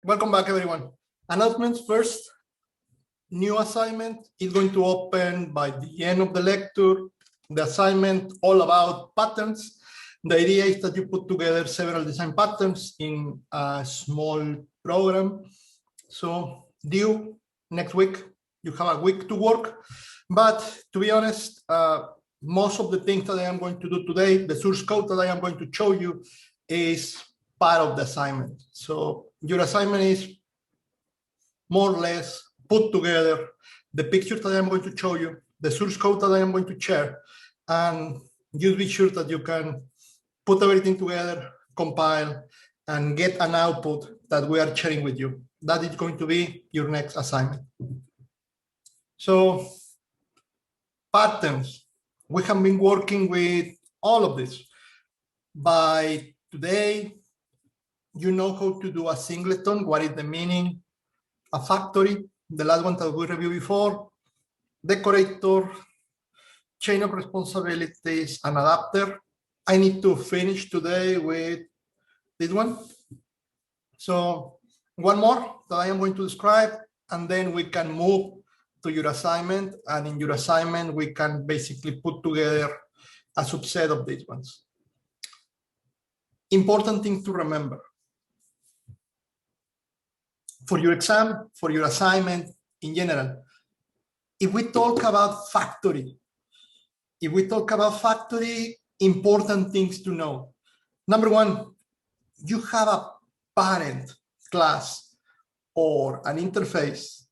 Welcome back, everyone. Announcements first. New assignment is going to open by the end of the lecture. The assignment all about patterns. The idea is that you put together several design patterns in a small program. So due next week, you have a week to work. But to be honest, most of the things that I am going to do today, the source code that I am going to show you is part of the assignment. So your assignment is more or less put together the pictures that I'm going to show you, the source code that I am going to share, and just be sure that you can put everything together, compile, and get an output that we are sharing with you. That is going to be your next assignment. So patterns, we have been working with all of this. By today, you know how to do a singleton, what is the meaning, a factory, the last one that we reviewed before, decorator, chain of responsibilities, an adapter. I need to finish today with this one. So one more that I am going to describe, and then we can move to your assignment. And in your assignment, we can basically put together a subset of these ones. Important thing to remember. For your exam, for your assignment in general, if we talk about factory, important things to know. Number one, you have a parent class or an interface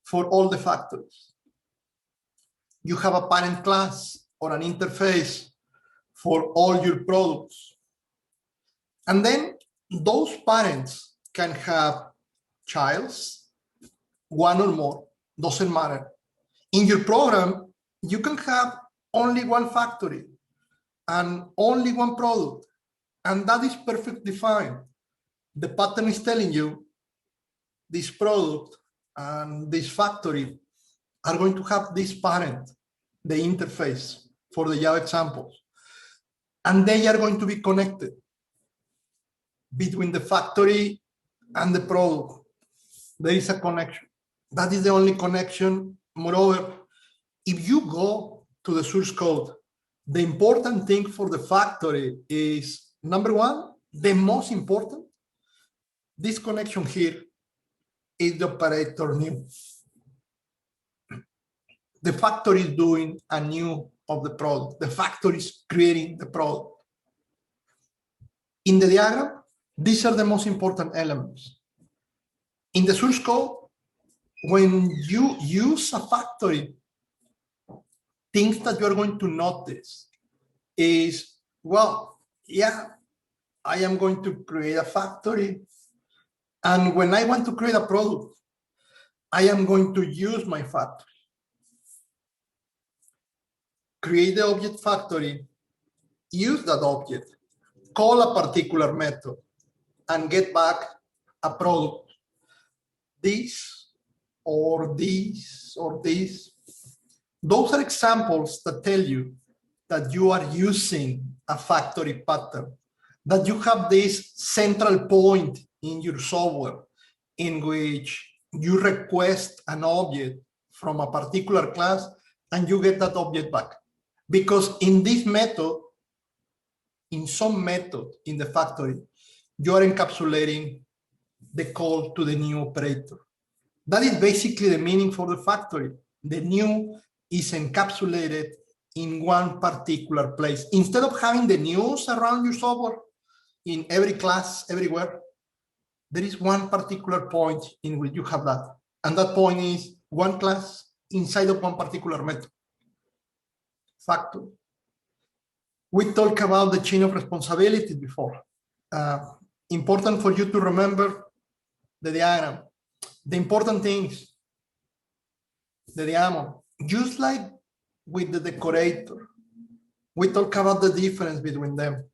for all the factories. You have a parent class or an interface for all your products. And then those parents can have childs, one or more, doesn't matter. In your program, you can have only one factory and only one product, and that is perfectly fine. The pattern is telling you this product and this factory are going to have this parent, the interface for the Java examples, and they are going to be connected between the factory and the product. There is a connection. That is the only connection. Moreover, if you go to the source code, the important thing for the factory is, number one, the most important, this connection here is the operator new. The factory is doing a new of the product. The factory is creating the product. In the diagram, these are the most important elements. In the source code, when you use a factory, things that you're going to notice is, well, yeah, I am going to create a factory. And when I want to create a product, I am going to use my factory. Create the object factory, use that object, call a particular method, and get back a product. This or this or this. Those are examples that tell you that you are using a factory pattern, that you have this central point in your software in which you request an object from a particular class and you get that object back. Because in this method, in some method in the factory, you are encapsulating the call to the new operator. That is basically the meaning for the factory. The new is encapsulated in one particular place. Instead of having the news around your software in every class, everywhere, there is one particular point in which you have that. And that point is one class inside of one particular method. Factory. We talked about the chain of responsibility before. Important for you to remember the diagram. The important things, the diagram, just like with the decorator, we talk about the difference between them.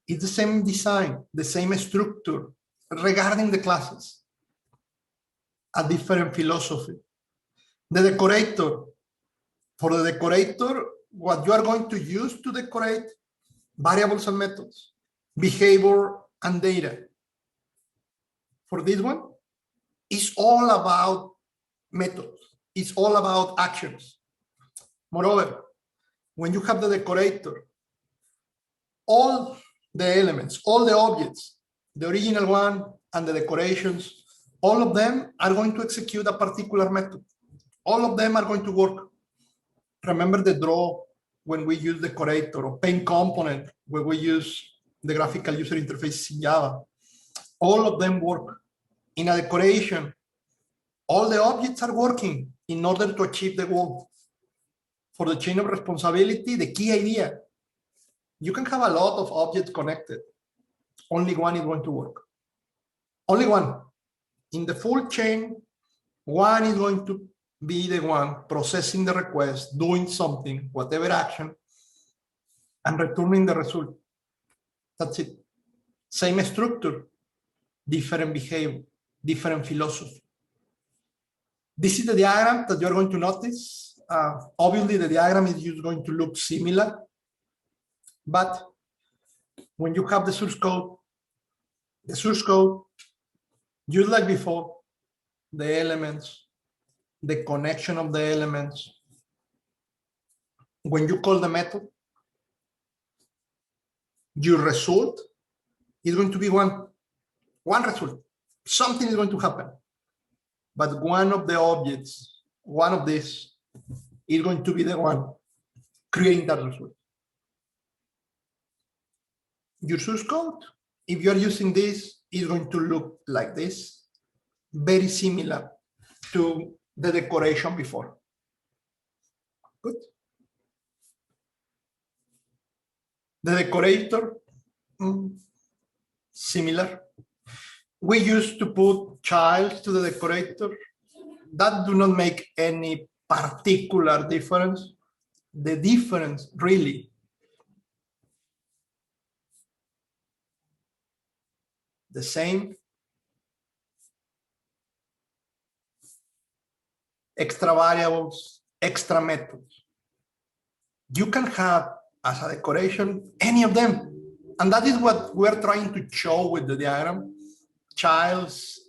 It's the same design, the same structure regarding the classes, a different philosophy. The decorator, for the decorator, what you are going to use to decorate, variables and methods, behavior and data. for this one, is all about methods. It's all about actions. Moreover, when you have the decorator, all the elements, all the objects, the original one and the decorations, all of them are going to execute a particular method. All of them are going to work. Remember the draw when we use decorator, or paint component when we use the graphical user interface in Java. All of them work. In a decoration, all the objects are working in order to achieve the goal. For the chain of responsibility, the key idea, you can have a lot of objects connected. Only one is going to work. Only one. In the full chain, one is going to be the one processing the request, doing something, whatever action, and returning the result. That's it. Same structure, different behavior, different philosophy. This is the diagram that you're going to notice. Obviously, the diagram is just going to look similar, but when you have the source code, just like before, the elements, the connection of the elements. When you call the method, your result is going to be one result. Something is going to happen. But one of the objects, one of these, is going to be the one creating that result. Your source code, if you're using this, is going to look like this, very similar to the decoration before. Good. The decorator, similar. We used to put child to the decorator. That do not make any particular difference. The difference really the same. Extra variables, extra methods. You can have as a decoration any of them. And that is what we're trying to show with the diagram. Childs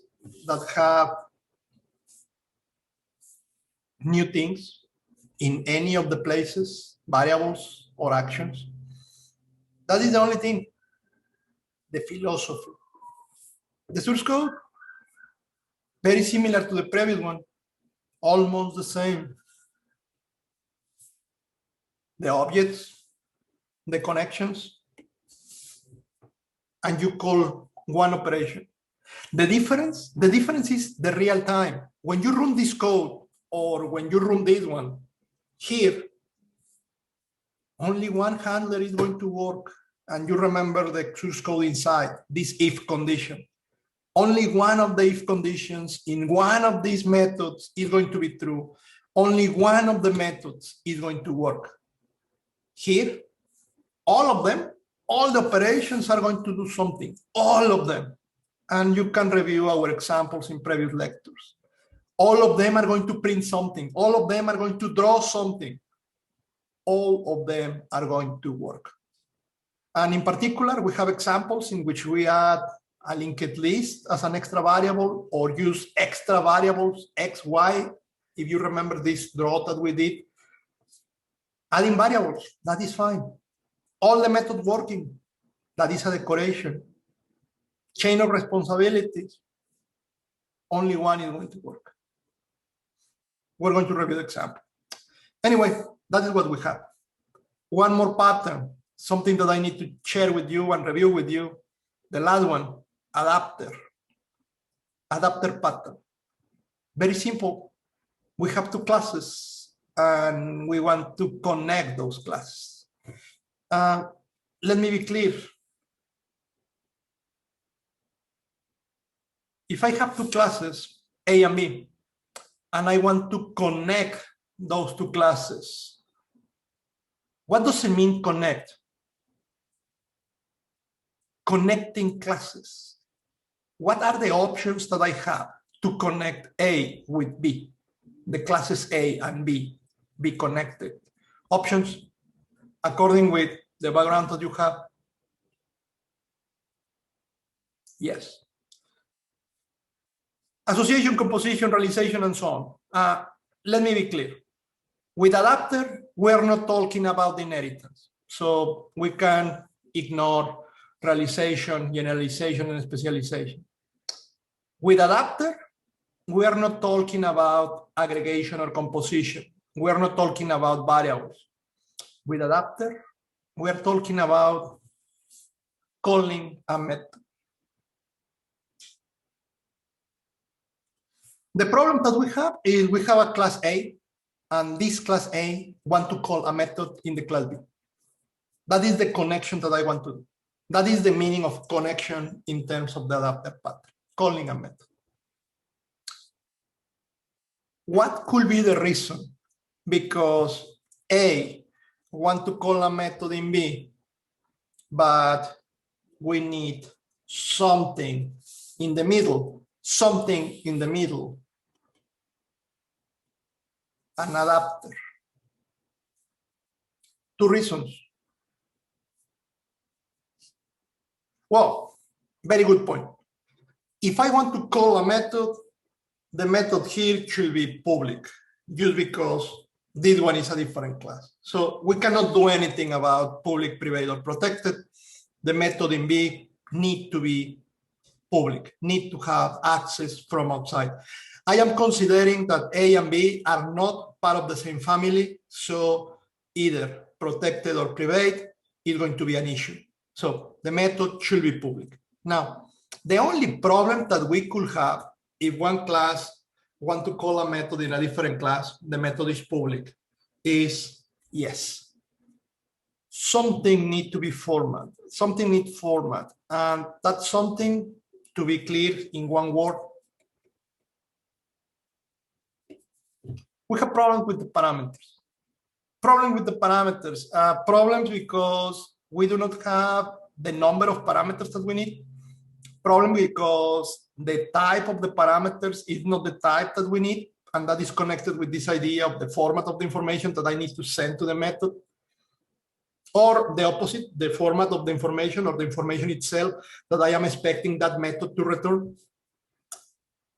that have new things in any of the places, variables or actions. That is the only thing. The philosophy. The source code, very similar to the previous one, almost the same. The objects, the connections, and you call one operation. The difference is the real time. When you run this code or when you run this one, here, only one handler is going to work. And you remember the source code inside, this if condition. Only one of the if conditions in one of these methods is going to be true. Only one of the methods is going to work. Here, all of them, all the operations are going to do something, all of them. And you can review our examples in previous lectures. All of them are going to print something. All of them are going to draw something. All of them are going to work. And in particular, we have examples in which we add a linked list as an extra variable or use extra variables, X, Y. If you remember this draw that we did, adding variables, that is fine. All the method working, that is a decoration. Chain of responsibilities, only one is going to work. We're going to review the example. Anyway, that is what we have. One more pattern, something that I need to share with you and review with you. The last one, adapter. Adapter pattern. Very simple. We have two classes and we want to connect those classes. Let me be clear. If I have two classes, A and B, and I want to connect those two classes, what does it mean connect? Connecting classes. What are the options that I have to connect A with B? The classes A and B be connected. Options according with the background that you have. Yes. Association, composition, realization, and so on. Let me be clear. With adapter, we're not talking about inheritance. So we can ignore realization, generalization, and specialization. With adapter, we are not talking about aggregation or composition. We are not talking about variables. With adapter, we are talking about calling a method. The problem that we have is we have a class A, and this class A want to call a method in the class B. That is the connection that I want to do. That is the meaning of connection in terms of the adapter pattern, calling a method. What could be the reason? Because A want to call a method in B, but we need something in the middle, an adapter. Two reasons. Well, very good point. If I want to call a method, the method here should be public, just because this one is a different class. So we cannot do anything about public, private, or protected. The method in B need to be public, need to have access from outside. I am considering that A and B are not part of the same family, so either protected or private is going to be an issue. So the method should be public. Now, the only problem that we could have if one class want to call a method in a different class, the method is public, is yes, something need to be formatted, something needs format, and that's something, to be clear in one word, we have problems with the parameters. Problems because we do not have the number of parameters that we need. Problem because the type of the parameters is not the type that we need, and that is connected with this idea of the format of the information that I need to send to the method. Or the opposite, the format of the information or the information itself that I am expecting that method to return.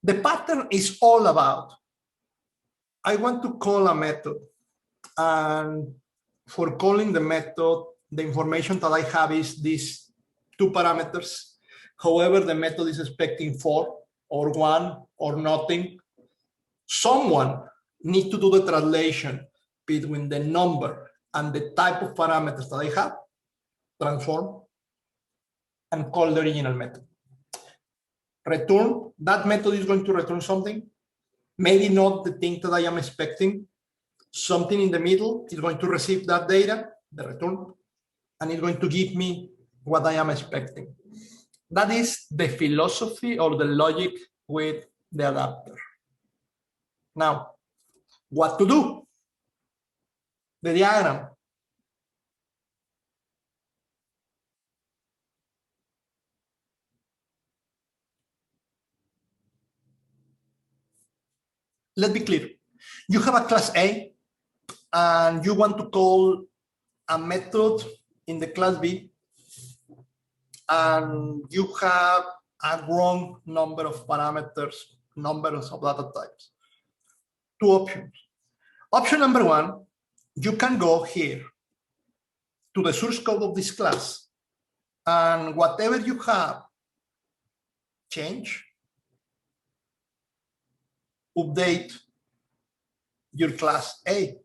The pattern is all about, I want to call a method, and for calling the method, the information that I have is these two parameters. However, the method is expecting 4 or 1 or nothing. Someone needs to do the translation between the number and the type of parameters that I have, transform, and call the original method. Return, that method is going to return something, maybe not the thing that I am expecting. Something in the middle is going to receive that data, the return, and it's going to give me what I am expecting. That is the philosophy or the logic with the adapter. Now, what to do? The diagram. Let's be clear. You have a class A, and you want to call a method in the class B, and you have a wrong number of parameters, numbers of data types. Two options. Option number one, you can go here to the source code of this class, and whatever you have, change, update your class A.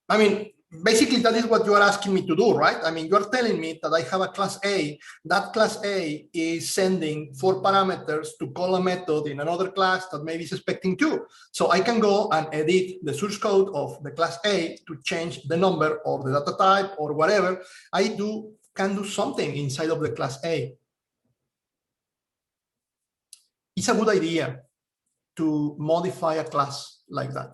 I mean, basically that is what you are asking me to do, right? I mean, you are telling me that I have a class A, that class A is sending 4 parameters to call a method in another class that maybe is expecting 2. So I can go and edit the source code of the class A to change the number or the data type or whatever. I can do something inside of the class A. It's a good idea to modify a class like that.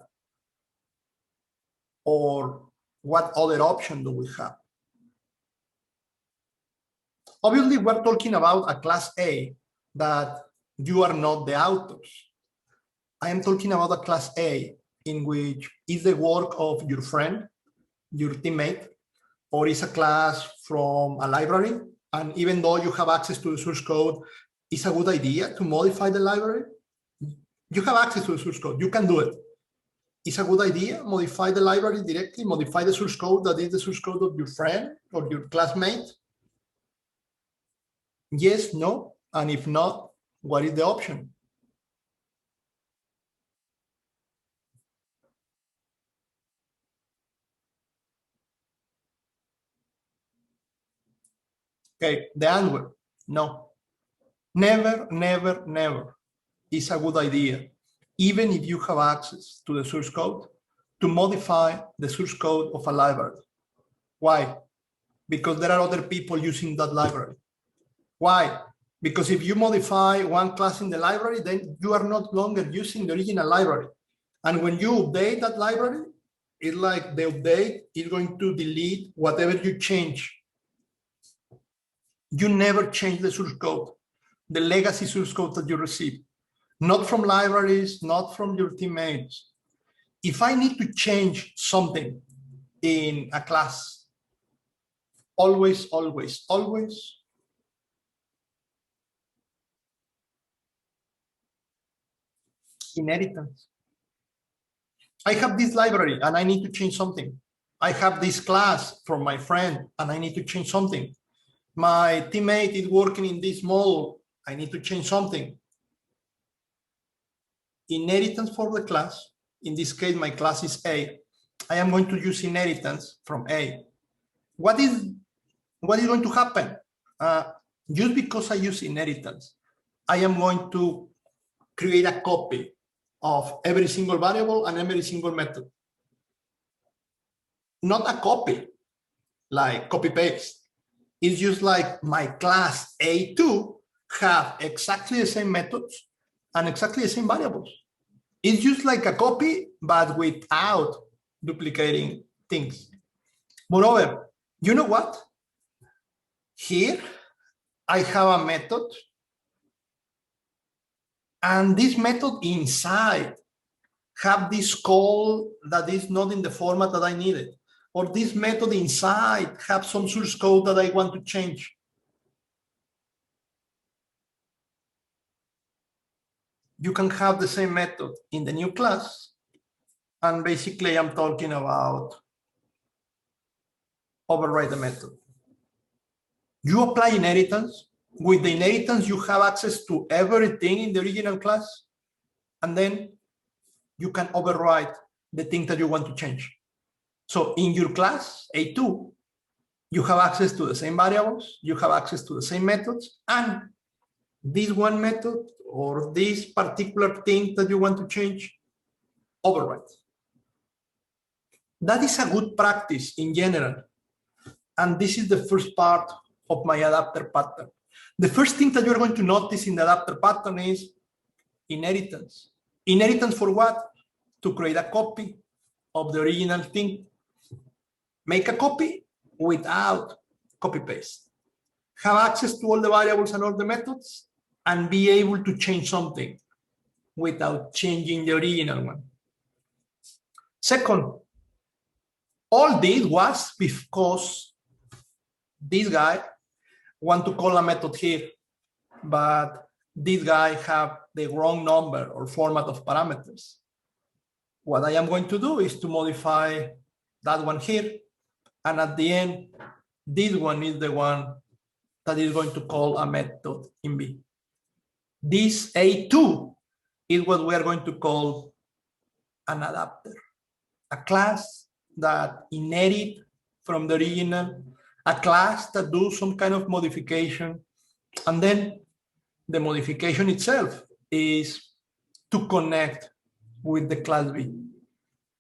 Or what other option do we have? Obviously, we're talking about a class A that you are not the authors. I am talking about a class A in which is the work of your friend, your teammate, or is a class from a library. And even though you have access to the source code, it's a good idea to modify the library. You have access to the source code. You can do it. It's a good idea. Modify the library directly. Modify the source code that is the source code of your friend or your classmate. Yes, no, and if not, what is the option? Okay, the answer, no. Never, never, never is a good idea, even if you have access to the source code, to modify the source code of a library. Why? Because there are other people using that library. Why? Because if you modify one class in the library, then you are no longer using the original library. And when you update that library, it's like the update is going to delete whatever you change. You never change the source code, the legacy source code that you receive, not from libraries, not from your teammates. If I need to change something in a class, always, always, always inheritance. I have this library and I need to change something. I have this class from my friend and I need to change something. My teammate is working in this model. I need to change something. Inheritance for the class. In this case, my class is A. I am going to use inheritance from A. What is going to happen? Just because I use inheritance, I am going to create a copy of every single variable and every single method. Not a copy, like copy paste. It's just like my class A2 have exactly the same methods and exactly the same variables. It's just like a copy, but without duplicating things. Moreover, you know what? Here, I have a method, and this method inside have this call that is not in the format that I needed, or this method inside have some source code that I want to change. You can have the same method in the new class, and basically I'm talking about override the method. You apply inheritance. With the inheritance, you have access to everything in the original class, and then you can override the thing that you want to change. So in your class, A2, you have access to the same variables, you have access to the same methods, and this one method or this particular thing that you want to change, override. That is a good practice in general. And this is the first part of my adapter pattern. The first thing that you're going to notice in the adapter pattern is inheritance. Inheritance for what? To create a copy of the original thing. Make a copy without copy paste. Have access to all the variables and all the methods, and be able to change something without changing the original one. Second, all this was because this guy want to call a method here, but this guy have the wrong number or format of parameters. What I am going to do is to modify that one here, and at the end, this one is the one that is going to call a method in B. This A2 is what we are going to call an adapter, a class that inherit from the original, a class that do some kind of modification, and then the modification itself is to connect with the class B.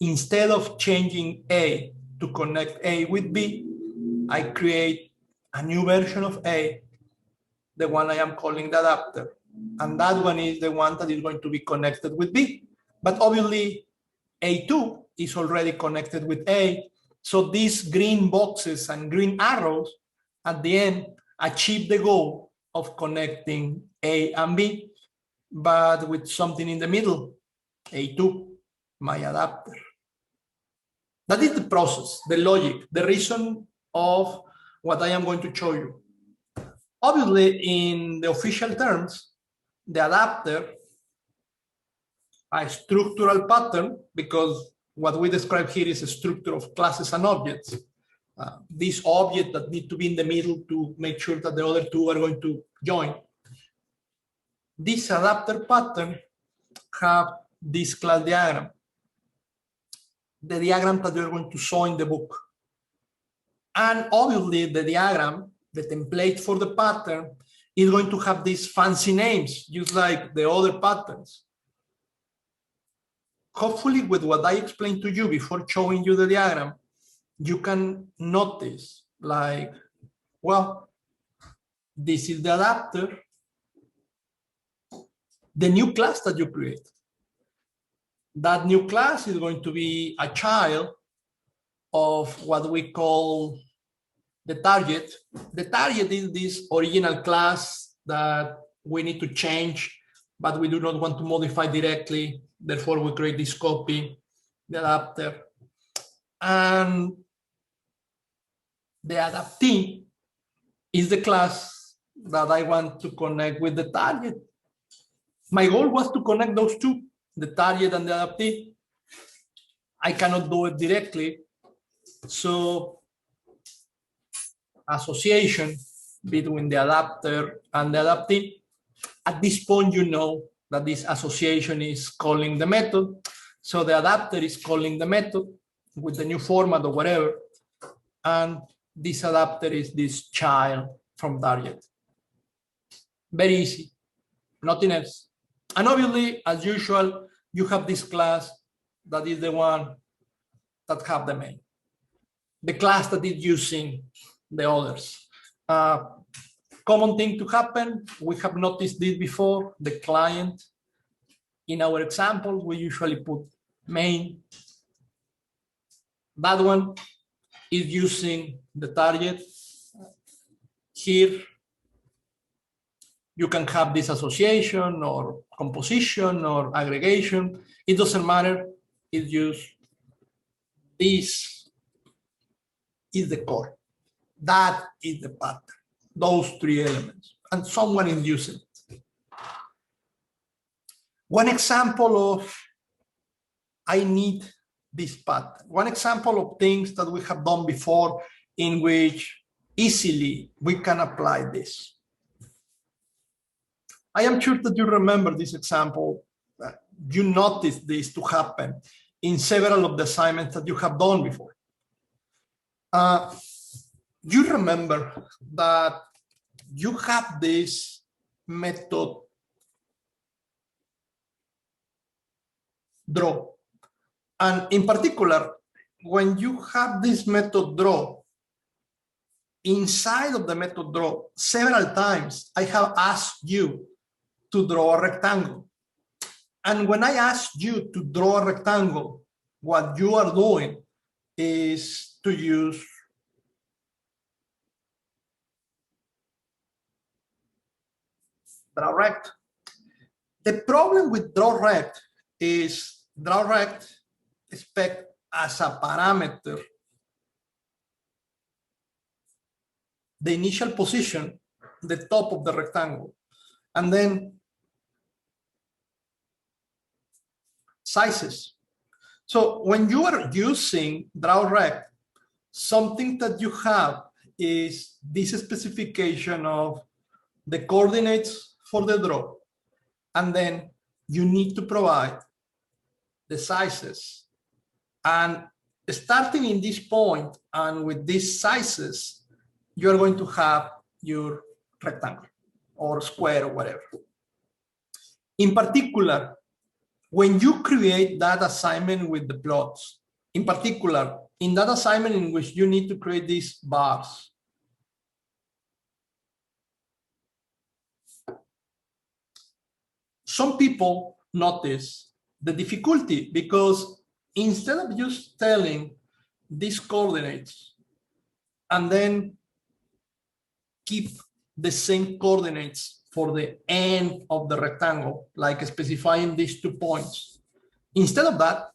Instead of changing A to connect A with B, I create a new version of A, the one I am calling the adapter. And that one is the one that is going to be connected with B. But obviously, A2 is already connected with A. So these green boxes and green arrows at the end achieve the goal of connecting A and B, but with something in the middle, A2, my adapter. That is the process, the logic, the reason of what I am going to show you. Obviously, in the official terms, the adapter, a structural pattern, because what we describe here is a structure of classes and objects. This object that need to be in the middle to make sure that the other two are going to join. This adapter pattern have this class diagram, the diagram that you're going to show in the book. And obviously the diagram, the template for the pattern, is going to have these fancy names, just like the other patterns. Hopefully with what I explained to you before showing you the diagram, you can notice like, well, this is the adapter, the new class that you create. That new class is going to be a child of what we call the target. The target is this original class that we need to change, but we do not want to modify directly. Therefore, we create this copy, the adapter. And the adaptee is the class that I want to connect with the target. My goal was to connect those two, the target and the adaptee. I cannot do it directly. So association between the adapter and the adaptee. At this point, you know that this association is calling the method. So the adapter is calling the method with the new format or whatever. And this adapter is this child from target. Very easy, nothing else. And obviously, as usual, you have this class that is the one that have the main. The class that is using the others. Common thing to happen, we have noticed this before, the client. In our example, we usually put main. That one is using the target. Here, you can have this association or composition or aggregation. It doesn't matter. It's used. This is the core. That is the pattern. Those three elements. And someone is using it. One example of I need this pattern. One example of things that we have done before in which easily we can apply this. I am sure that you remember this example. You noticed this to happen in several of the assignments that you have done before. You remember that you have this method draw. And in particular, when you have this method draw, inside of the method draw, several times I have asked you to draw a rectangle. And when I ask you to draw a rectangle, what you are doing is to use draw rect. The problem with draw rect is draw rect expect as a parameter the initial position, the top of the rectangle, and then sizes. So when you are using draw rect, something that you have is this specification of the coordinates for the draw, and then you need to provide the sizes. And starting in this point and with these sizes, you're going to have your rectangle or square or whatever. In particular, when you create that assignment with the plots, in particular, in that assignment in which you need to create these bars, some people notice the difficulty because instead of just telling these coordinates and then keep the same coordinates for the end of the rectangle, like specifying these 2 points. Instead of that,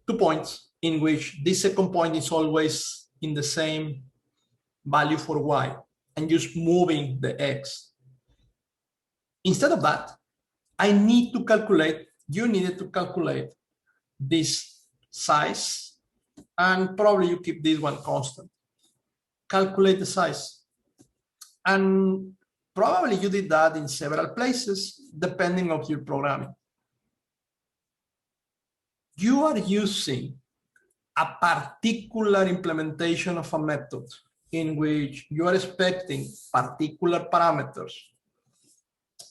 2 points in which this second point is always in the same value for y. and just moving the X. Instead of that, I need to calculate, you needed to calculate this size, and probably you keep this one constant. Calculate the size. And probably you did that in several places, depending on your programming. You are using a particular implementation of a method in which you are expecting particular parameters,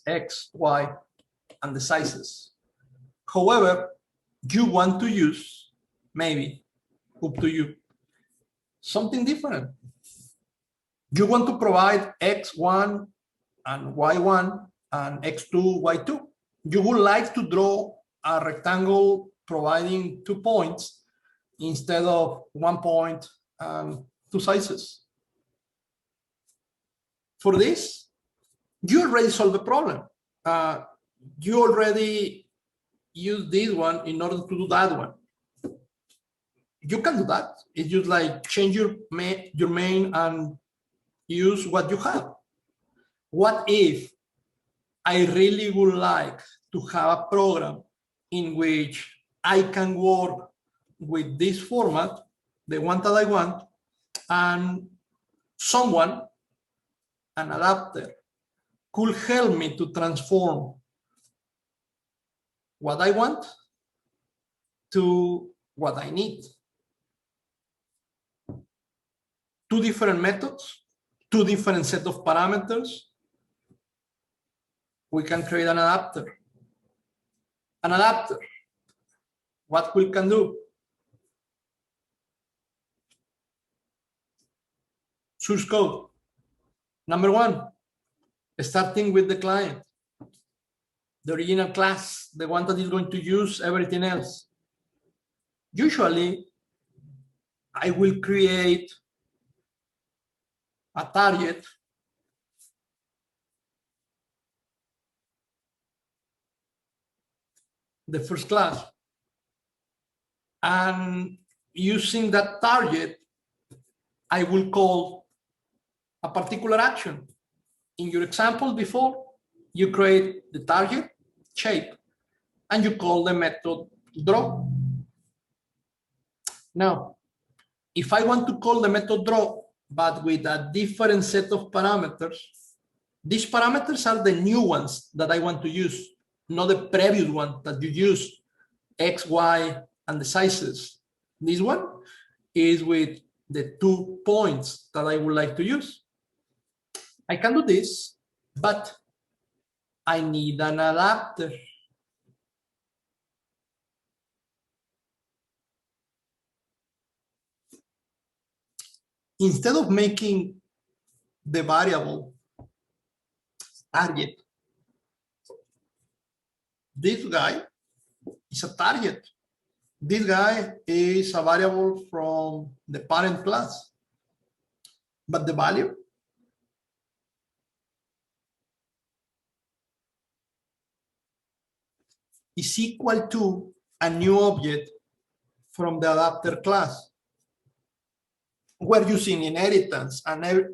X, Y, and the sizes. However, you want to use, maybe, up to you, something different. You want to provide X1 and Y1 and X2, Y2. You would like to draw a rectangle providing 2 points instead of 1 point and 2 sizes. For this, you already solved the problem. You already used this one in order to do that one. You can do that. It's just like change your main and use what you have. What if I really would like to have a program in which I can work with this format, the one that I want, and someone, an adapter, could help me to transform what I want to what I need. 2 different methods, 2 different set of parameters. We can create an adapter. An adapter, what we can do? Source code. Number 1, starting with the client, the original class, the one that is going to use everything else. Usually, I will create a target the first class, and using that target, I will call a particular action. In your example before, you create the target shape and you call the method draw. Now, if I want to call the method draw, but with a different set of parameters, these parameters are the new ones that I want to use, not the previous one that you use, X, Y, and the sizes. This one is with the 2 points that I would like to use. I can do this, but I need an adapter. Instead of making the variable target, this guy is a target. This guy is a variable from the parent class, but the value is equal to a new object from the adapter class. We're using inheritance, and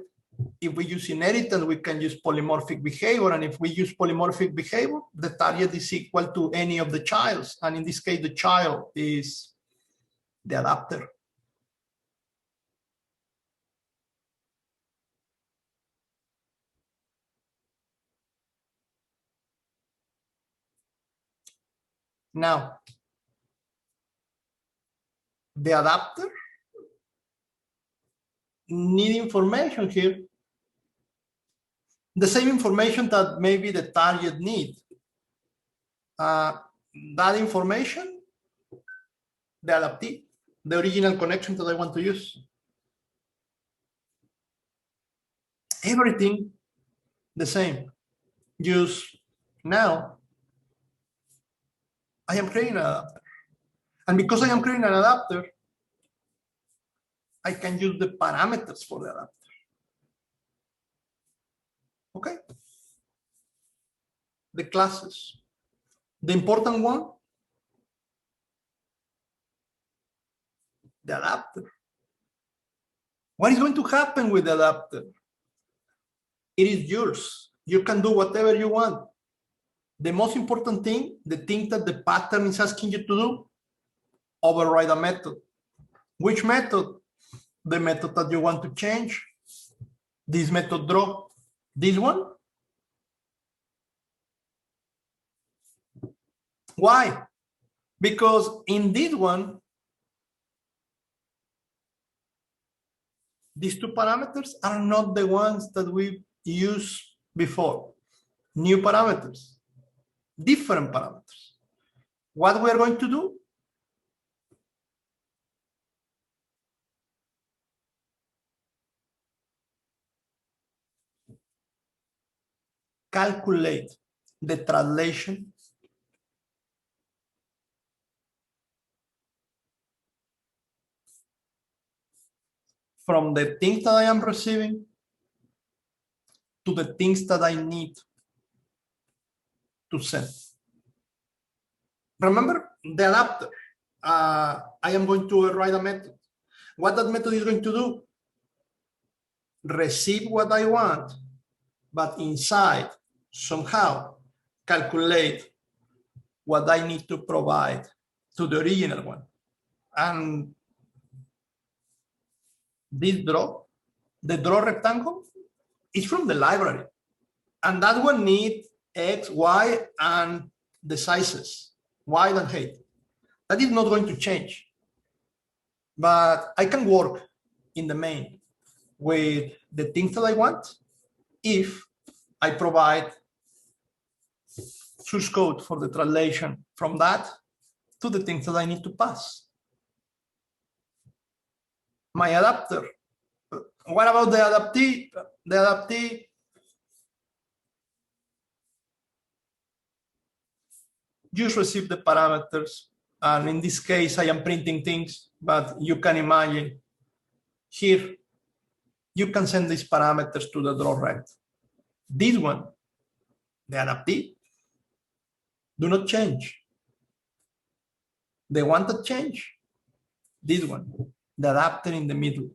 if we use inheritance, we can use polymorphic behavior, and if we use polymorphic behavior, the target is equal to any of the childs, and in this case, the child is the adapter. Now, the adapter need information here, the same information that maybe the target need. That information, the adaptee, the original connection that I want to use. Everything the same. Just now, I am creating an adapter. And because I am creating an adapter, I can use the parameters for the adapter. Okay? The classes. The important one, the adapter. What is going to happen with the adapter? it is yours. You can do whatever you want. The most important thing, the thing that the pattern is asking you to do, override a method. Which method? The method that you want to change. This method draw. This one. Why? Because in this one, these two parameters are not the ones that we used before. New parameters, different parameters. What we are going to do? Calculate the translation from the things that I am receiving to the things that I need to send. Remember the adapter. I am going to write a method. What that method is going to do? Receive what I want, but inside somehow calculate what I need to provide to the original one. And this draw, the draw rectangle, is from the library. And that one needs X, Y, and the sizes, wide and height. That is not going to change. But I can work in the main with the things that I want if I provide source code for the translation from that to the things that I need to pass. My adapter. What about the adaptee? The adaptee just receive the parameters. And in this case, I am printing things, but you can imagine here, you can send these parameters to the draw rect. This one, the adaptee, do not change. The one that change, this one, the adapter in the middle.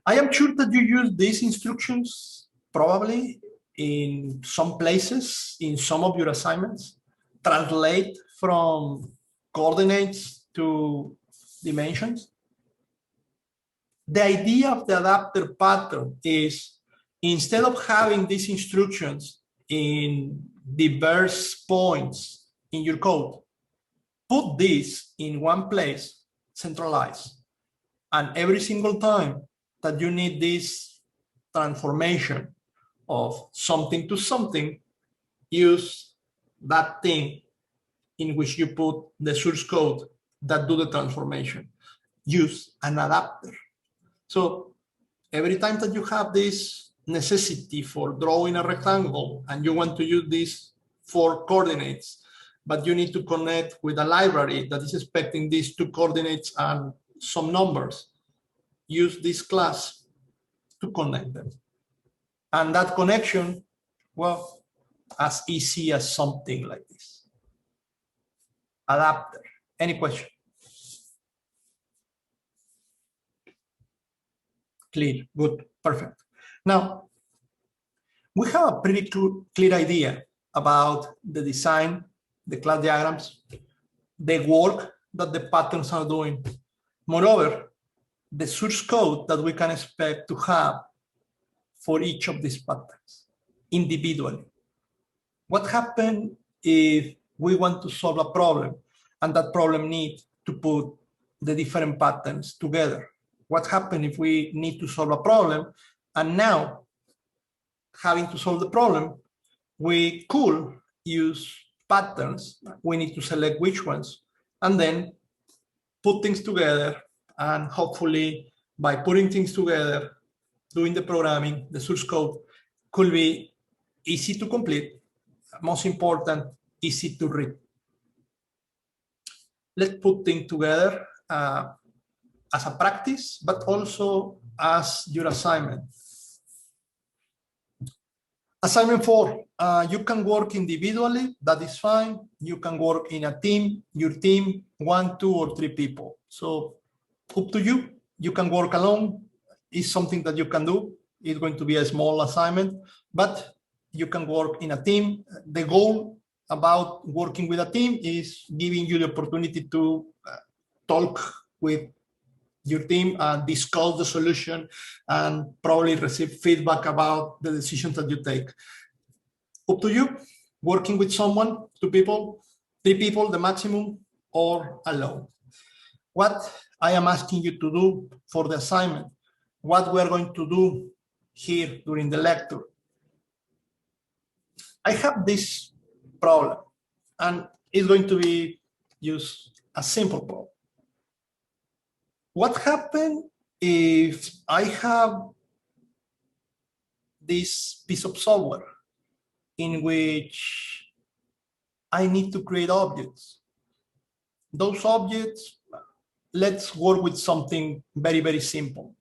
I am sure that you use these instructions probably in some places, in some of your assignments. Translate from coordinates to dimensions. The idea of the adapter pattern is, instead of having these instructions in diverse points in your code, put this in one place, centralized. And every single time that you need this transformation of something to something, use that thing in which you put the source code that do the transformation. Use an adapter. So every time that you have this necessity for drawing a rectangle and you want to use these 4 coordinates, but you need to connect with a library that is expecting these 2 coordinates and some numbers, use this class to connect them. And that connection, well, as easy as something like this. Adapter. Any question? Clear. Good. Perfect. Now, we have a pretty clear idea about the design, the class diagrams, the work that the patterns are doing. Moreover, the source code that we can expect to have for each of these patterns individually. What happens if we want to solve a problem and that problem needs to put the different patterns together? What happens if we need to solve a problem and now, having to solve the problem, we could use patterns. We need to select which ones and then put things together, and hopefully by putting things together, doing the programming, the source code could be easy to complete, most important, easy to read. Let's put things together as a practice, but also as your assignment. Assignment 4, you can work individually, that is fine. You can work in a team, your team, 1, 2, or 3 people. So up to you. You can work alone, is something that you can do. It's going to be a small assignment, but you can work in a team. The goal about working with a team is giving you the opportunity to talk with your team and discuss the solution and probably receive feedback about the decisions that you take. Up to you, working with someone, 2 people, 3 people, the maximum, or alone. What I am asking you to do for the assignment, what we are going to do here during the lecture. I have this problem, and it's going to be just a simple problem. What happens if I have this piece of software in which I need to create objects? Those objects, let's work with something very, very simple.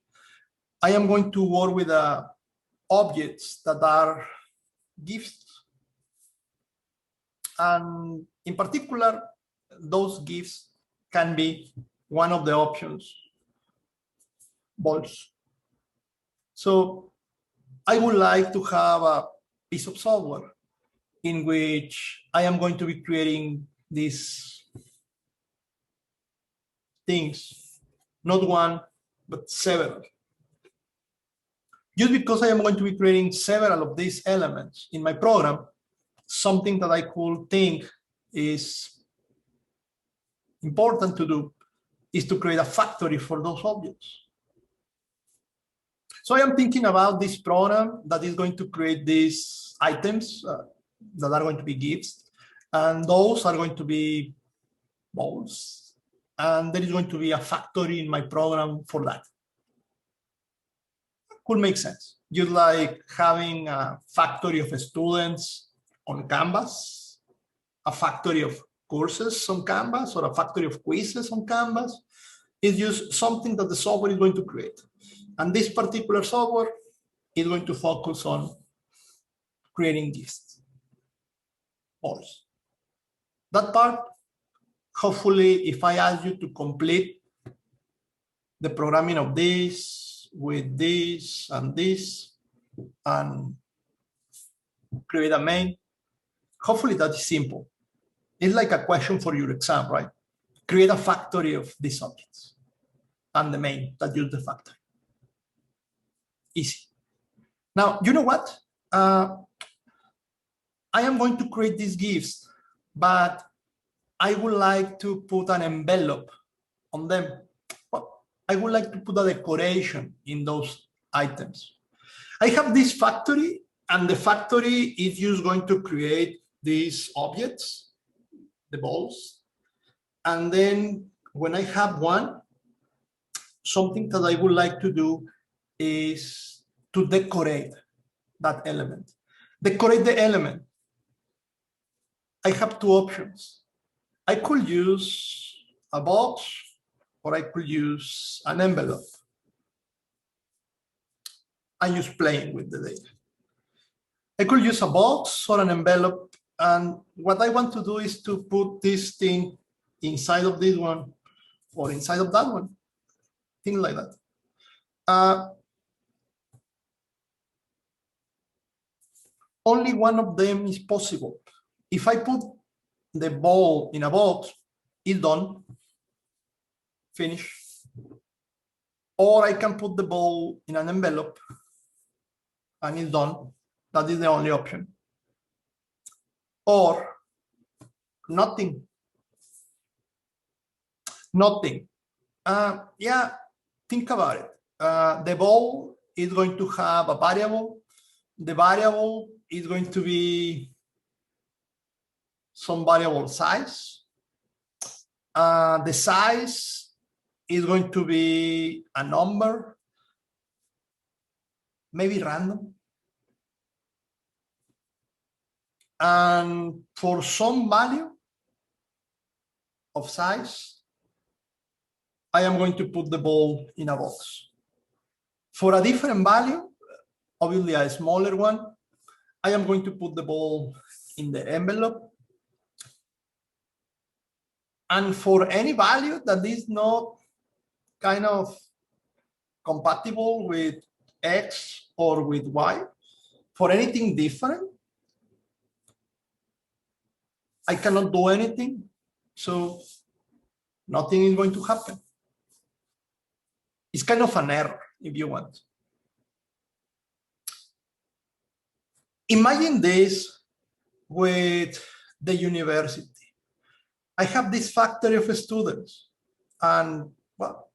I am going to work with objects that are gifts. And in particular, those gifts can be one of the options, balls. So I would like to have a piece of software in which I am going to be creating these things, not one, but several. Just because I am going to be creating several of these elements in my program, something that I could think is important to do is to create a factory for those objects. So I am thinking about this program that is going to create these items that are going to be gifts, and those are going to be balls, and there is going to be a factory in my program for that. Could make sense. Just like having a factory of students on Canvas, a factory of courses on Canvas, or a factory of quizzes on Canvas. It's just something that the software is going to create. And this particular software is going to focus on creating gifts. Balls. That part, hopefully, if I ask you to complete the programming of this with this and create a main, hopefully that is simple. It's like a question for your exam, right? Create a factory of these objects and the main that use the factory. Easy. Now, you know what? I am going to create these gifts, but I would like to put an envelope on them. Well, I would like to put a decoration in those items. I have this factory, and the factory is just going to create these objects, the balls. And then when I have one, something that I would like to do is to decorate that element. Decorate the element. I have 2 options. I could use a box, or I could use an envelope. I'm just playing with the data. I could use a box or an envelope, and what I want to do is to put this thing inside of this one or inside of that one, things like that. Only one of them is possible. If I put the ball in a box, it's done, finish. Or I can put the ball in an envelope and it's done. That is the only option. Or nothing. Nothing. Yeah, think about it. The ball is going to have a variable. The variable is going to be some variable size. The size is going to be a number, maybe random. And for some value of size, I am going to put the ball in a box. For a different value, obviously a smaller one, I am going to put the ball in the envelope. And for any value that is not kind of compatible with X or with Y, for anything different, I cannot do anything. So nothing is going to happen. It's kind of an error, if you want. Imagine this with the university. I have this factory of students, and well,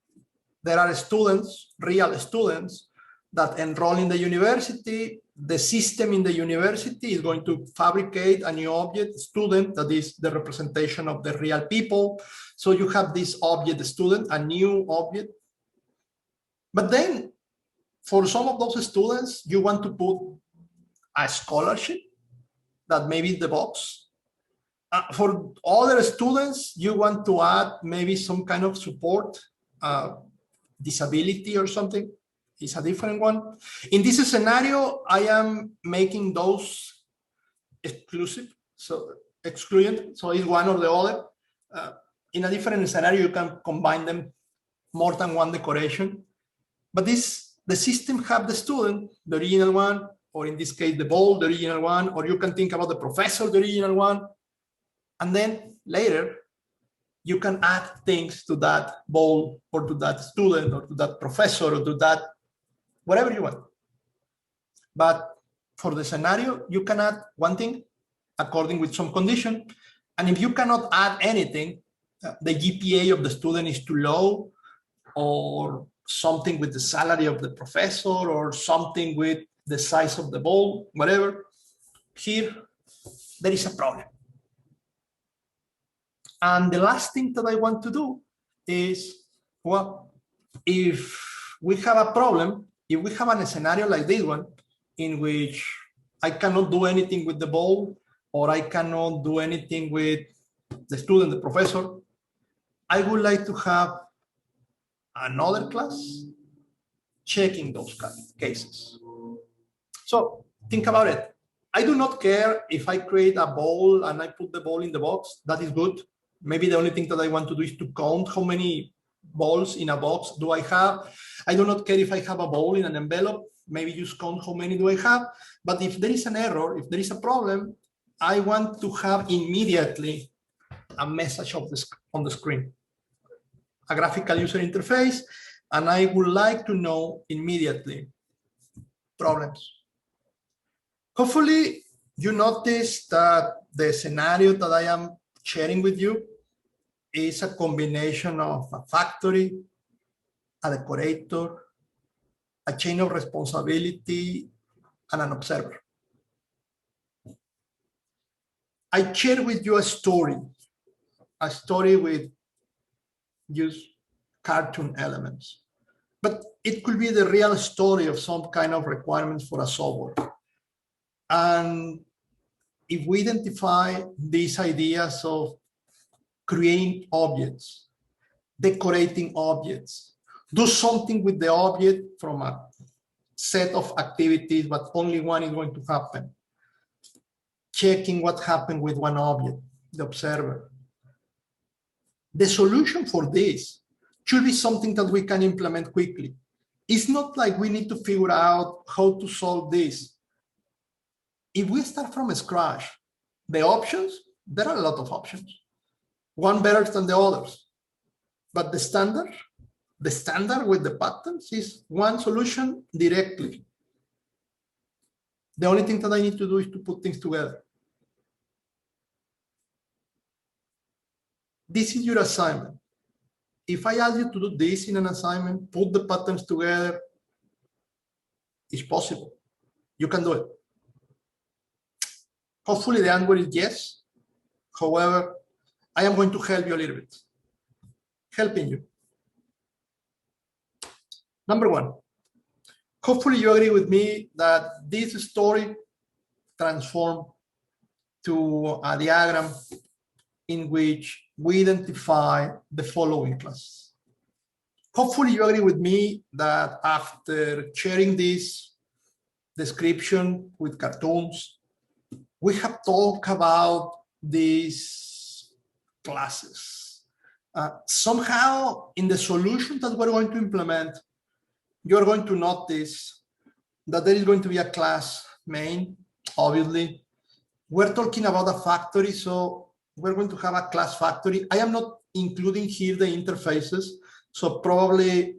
there are students, real students, that enroll in the university. The system in the university is going to fabricate a new object, student, that is the representation of the real people. So you have this object, student, a new object. But then for some of those students, you want to put a scholarship that maybe is the box. For other students, you want to add maybe some kind of support, disability or something. It's a different one. In this scenario, I am making those exclusive, so excluded. So it's one or the other. In a different scenario, you can combine them, more than one decoration. But the system have the student, the original one, or in this case, the ball, the original one, or you can think about the professor, the original one. And then later, you can add things to that ball or to that student or to that professor or to that, whatever you want. But for the scenario, you can add one thing according with some condition. And if you cannot add anything, the GPA of the student is too low, or something with the salary of the professor, or something with the size of the ball, whatever, here, there is a problem. And the last thing that I want to do is, well, if we have a problem, if we have a scenario like this one, in which I cannot do anything with the ball, or I cannot do anything with the student, the professor, I would like to have another class checking those cases. So think about it. I do not care if I create a ball and I put the ball in the box. That is good. Maybe the only thing that I want to do is to count how many balls in a box do I have. I do not care if I have a ball in an envelope. Maybe just count how many do I have. But if there is an error, if there is a problem, I want to have immediately a message on the screen, a graphical user interface, and I would like to know immediately problems. Hopefully, you notice that the scenario that I am sharing with you is a combination of a factory, a decorator, a chain of responsibility, and an observer. I share with you a story with just cartoon elements, but it could be the real story of some kind of requirements for a software. And if we identify these ideas of creating objects, decorating objects, do something with the object from a set of activities, but only one is going to happen. Checking what happened with one object, the observer. The solution for this should be something that we can implement quickly. It's not like we need to figure out how to solve this. If we start from scratch, the options, there are a lot of options, one better than the others. But the standard with the patterns is one solution directly. The only thing that I need to do is to put things together. This is your assignment. If I ask you to do this in an assignment, put the patterns together, it's possible. You can do it. Hopefully the answer is yes. However, I am going to help you a little bit. Helping you. Number one, hopefully you agree with me that this story transformed to a diagram in which we identify the following classes. Hopefully you agree with me that after sharing this description with cartoons, we have talked about these classes. Somehow in the solution that we're going to implement, you're going to notice that there is going to be a class main, obviously. We're talking about a factory, so we're going to have a class factory. I am not including here the interfaces, so probably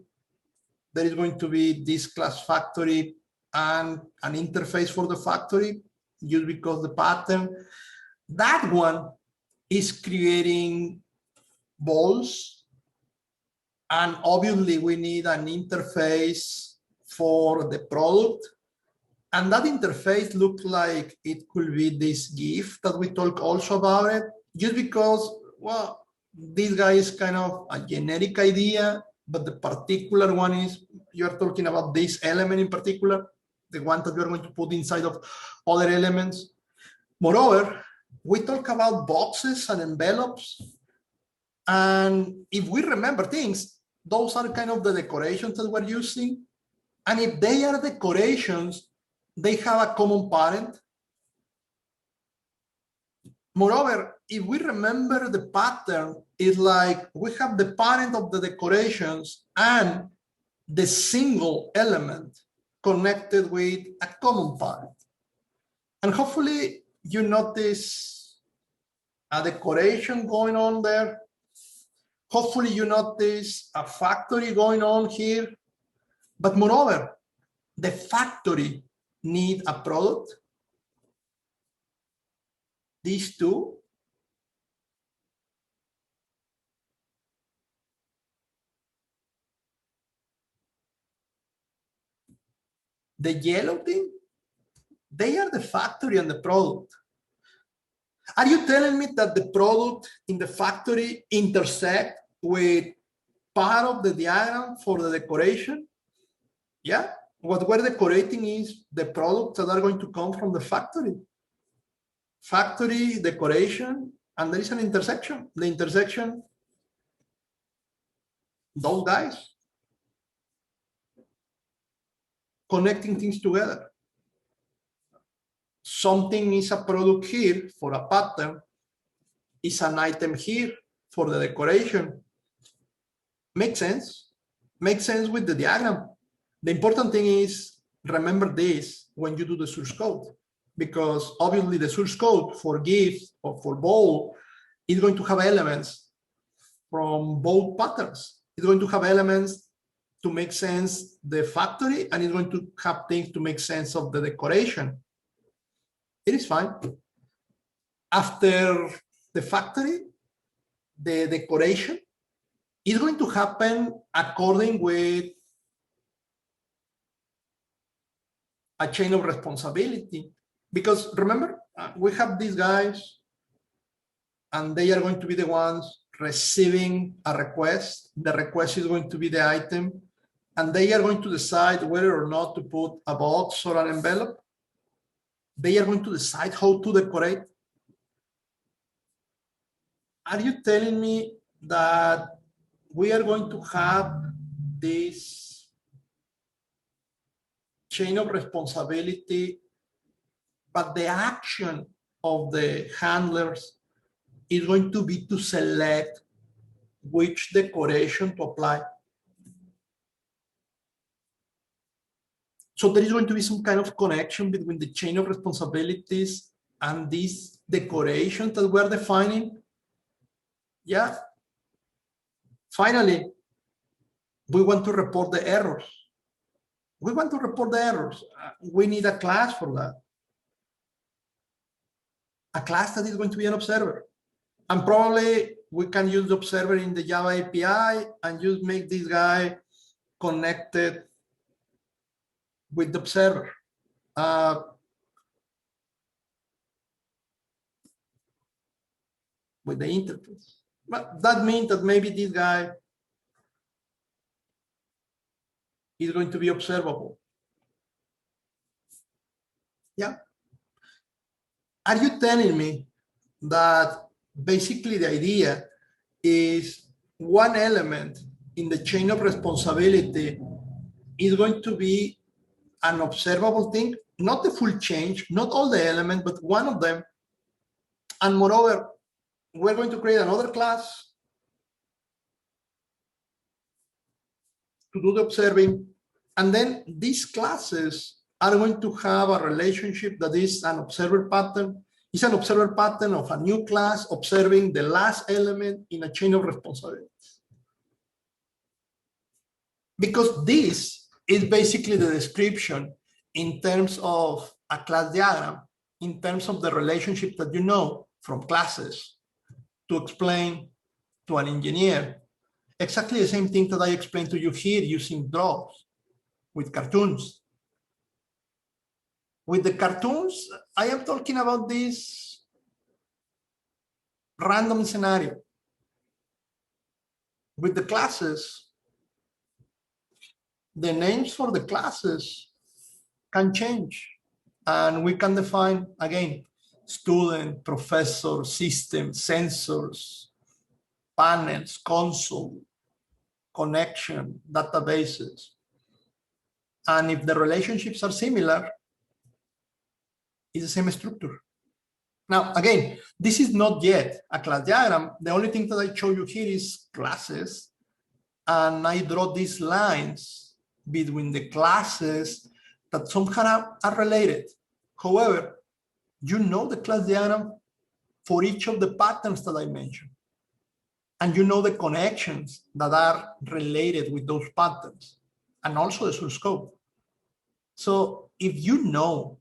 there is going to be this class factory and an interface for the factory, just because the pattern. That one is creating balls, and obviously we need an interface for the product. And that interface looks like it could be this GIF that we talk also about it, just because, well, this guy is kind of a generic idea, but the particular one is, you're talking about this element in particular, the one that you're going to put inside of other elements. Moreover, we talk about boxes and envelopes. And if we remember things, those are kind of the decorations that we're using. And if they are decorations, they have a common parent. Moreover, if we remember the pattern, it's like we have the parent of the decorations and the single element connected with a common parent. And hopefully you notice a decoration going on there. Hopefully you notice a factory going on here. But moreover, the factory need a product. These two. The yellow thing, they are the factory and the product. Are you telling me that the product in the factory intersect with part of the diagram for the decoration? Yeah, what we're decorating is the products that are going to come from the factory. Factory, decoration, and there is an intersection. The intersection, those guys, connecting things together. Something is a product here for a pattern, is an item here for the decoration. Makes sense? Makes sense with the diagram. The important thing is, remember this when you do the source code, because obviously the source code for GIF or for bowl is going to have elements from both patterns. It's going to have elements to make sense the factory, and it's going to have things to make sense of the decoration. It is fine. After the factory, the decoration is going to happen according with a chain of responsibility. Because remember, we have these guys, and they are going to be the ones receiving a request. The request is going to be the item, and they are going to decide whether or not to put a box or an envelope. They are going to decide how to decorate. Are you telling me that we are going to have this chain of responsibility, but the action of the handlers is going to be to select which decoration to apply? So there is going to be some kind of connection between the chain of responsibilities and this decoration that we're defining. Yeah. Finally, we want to report the errors. We want to report the errors. We need a class for that. A class that is going to be an observer. And probably we can use the observer in the Java API and just make this guy connected with the observer. With the interface. But that means that maybe this guy is going to be observable. Yeah. Are you telling me that basically the idea is one element in the chain of responsibility is going to be an observable thing? Not the full change, not all the elements, but one of them. And moreover, we're going to create another class to do the observing. And then these classes are going to have a relationship that is an observer pattern. It's an observer pattern of a new class observing the last element in a chain of responsibilities. Because this is basically the description in terms of a class diagram, in terms of the relationship that you know from classes to explain to an engineer. Exactly the same thing that I explained to you here using draws with cartoons. With the cartoons, I am talking about this random scenario. With the classes, the names for the classes can change. And we can define, again, student, professor, system, sensors, panels, console, connection, databases. And if the relationships are similar, it's the same structure. Now, again, this is not yet a class diagram. The only thing that I show you here is classes. And I draw these lines between the classes that somehow are related. However, you know the class diagram for each of the patterns that I mentioned. And you know the connections that are related with those patterns, and also the source code. So if you know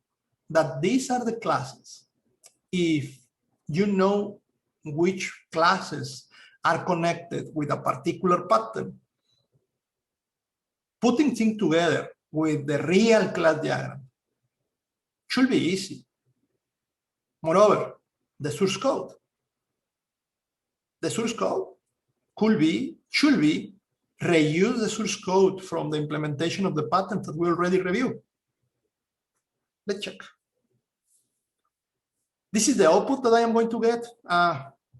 that these are the classes, if you know which classes are connected with a particular pattern, putting things together with the real class diagram should be easy. Moreover, the source code should be reuse the source code from the implementation of the pattern that we already reviewed. Let's check. This is the output that I am going to get.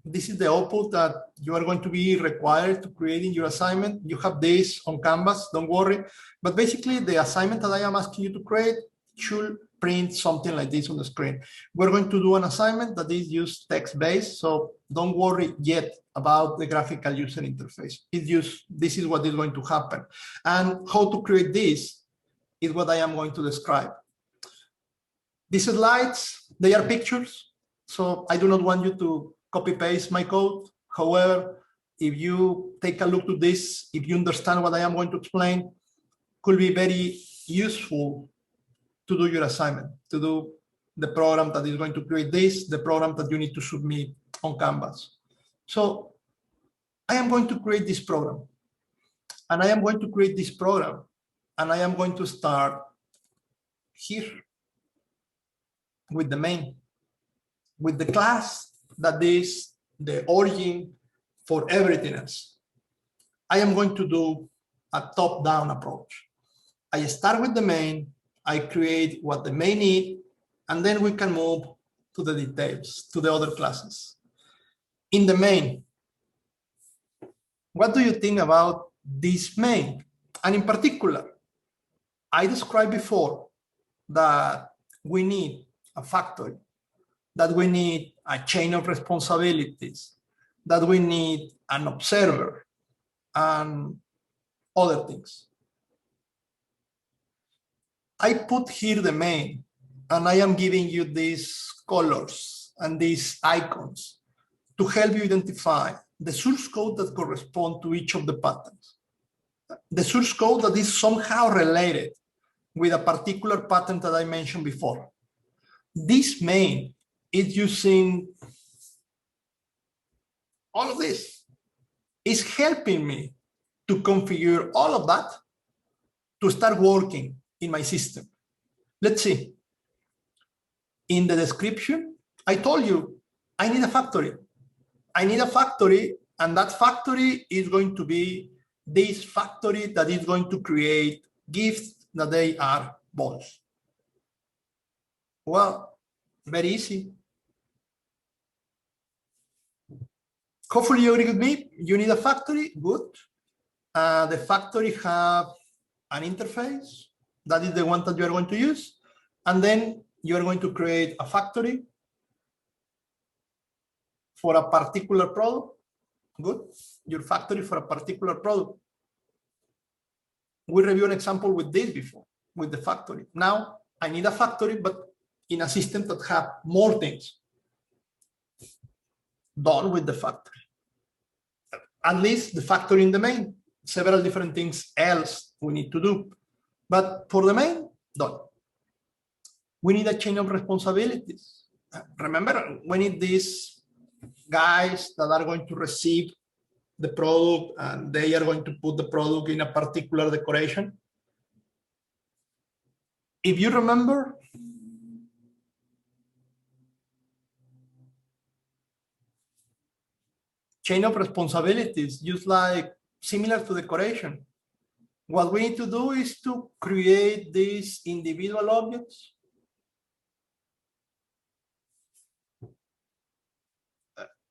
This is the output that you are going to be required to create in your assignment. You have this on Canvas, don't worry. But basically, the assignment that I am asking you to create should print something like this on the screen. We're going to do an assignment that is just text-based, so don't worry yet about the graphical user interface. This is what is going to happen. And how to create this is what I am going to describe. These slides, they are pictures, so I do not want you to copy-paste my code. However, if you take a look to this, if you understand what I am going to explain, could be very useful to do your assignment, to do the program that is going to create this, the program that you need to submit on Canvas. So I am going to create this program, and I am going to create this program, and I am going to start here with the main, with the class that is the origin for everything else. I am going to do a top-down approach. I start with the main, I create what the main need, and then we can move to the details, to the other classes. In the main, what do you think about this main? And in particular, I described before that we need a factory, that we need a chain of responsibilities, that we need an observer, and other things. I put here the main, and I am giving you these colors and these icons to help you identify the source code that corresponds to each of the patterns. The source code that is somehow related with a particular pattern that I mentioned before. This main is using all of this. It's helping me to configure all of that to start working in my system. Let's see. In the description, I told you I need a factory. I need a factory, and that factory is going to be this factory that is going to create gifts that they are balls. Well, very easy. Hopefully you agree with me. You need a factory, good. The factory have an interface. That is the one that you are going to use. And then you are going to create a factory for a particular product. Good. Your factory for a particular product. We reviewed an example with this before, with the factory. Now I need a factory, but in a system that have more things done with the factory. At least the factory in the main, several different things else we need to do. But for the main, done. We need a chain of responsibilities. Remember, we need these guys that are going to receive the product and they are going to put the product in a particular decoration. If you remember, chain of responsibilities, just like similar to decoration. What we need to do is to create these individual objects.